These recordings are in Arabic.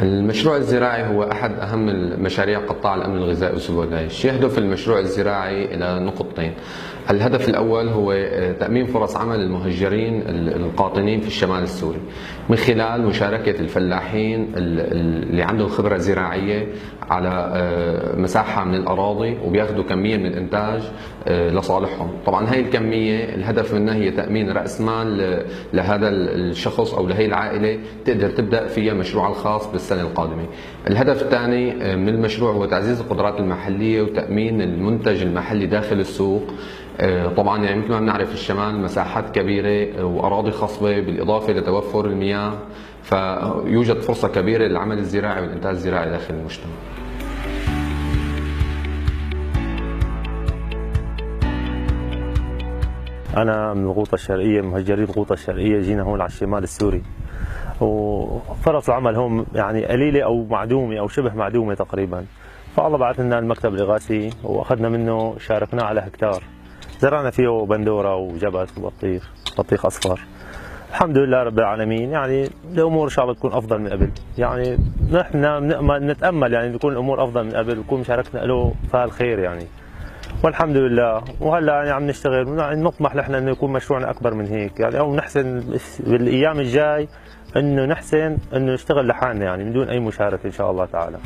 المشروع الزراعي هو أحد أهم مشاريع قطاع الأمن الغذائي وسبل العيش. يهدف المشروع الزراعي إلى نقطتين. الهدف الأول هو تأمين فرص عمل المهجرين القاطنين في الشمال السوري من خلال مشاركة الفلاحين اللي عندهم خبرة زراعية على مساحة من الأراضي وبياخذوا كمية من الإنتاج لصالحهم. طبعا هاي الكمية الهدف منها هي تأمين رأس مال لهذا الشخص أو لهي العائلة تقدر تبدأ فيها مشروعها الخاص بالسنة القادمة. الهدف الثاني من المشروع هو تعزيز القدرات المحلية وتأمين المنتج المحلي داخل السوق. طبعا يعني مثل ما بنعرف الشمال مساحات كبيرة وأراضي خصبة بالإضافة لتوفر المياه، فيوجد فرصة كبيرة للعمل الزراعي والإنتاج الزراعي داخل المجتمع. أنا من الغوطة الشرقية، مهجرين الغوطة الشرقية، جينا هون على الشمال السوري، وفرص العمل هون يعني قليلة أو معدومة أو شبه معدومة تقريبا. فالله بعث لنا المكتب الإغاثي وأخذنا منه، شاركناه على هكتار، زرعنا فيه بندورة وجبس وبطيخ أصفر. الحمد لله رب العالمين، يعني الأمور إن شاء الله تكون أفضل من قبل. يعني نحن نتأمل يعني تكون الأمور أفضل من قبل وتكون مشاركتنا له فيها الخير يعني، والحمد لله. وهلا يعني عم نشتغل، نطمح نحن انه يكون مشروعنا اكبر من هيك يعني، او نحسن بالايام الجاي انه نحسن انه نشتغل لحالنا يعني من دون اي مشاركه ان شاء الله تعالى.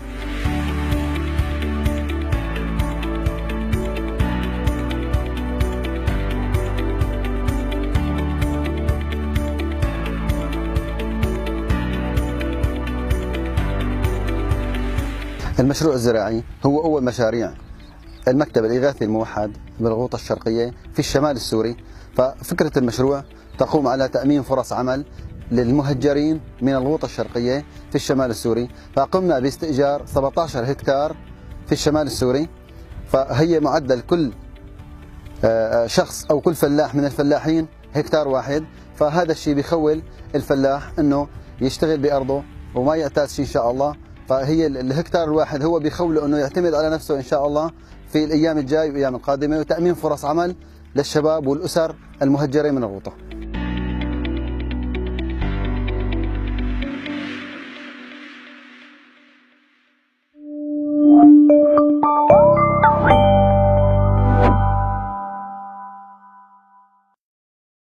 المشروع الزراعي هو أول مشاريع المكتب الإغاثي الموحد بالغوطة الشرقية في الشمال السوري. ففكرة المشروع تقوم على تأمين فرص عمل للمهجرين من الغوطة الشرقية في الشمال السوري. فقمنا باستئجار 17 هكتار في الشمال السوري، فهي معدل كل شخص أو كل فلاح من الفلاحين هكتار واحد. فهذا الشيء بيخول الفلاح أنه يشتغل بأرضه وما يعتاز شيء إن شاء الله. فهي الهكتار الواحد هو بيخوله أنه يعتمد على نفسه إن شاء الله في الأيام الجاي والأيام القادمة، وتأمين فرص عمل للشباب والأسر المهجرين من الغوطة.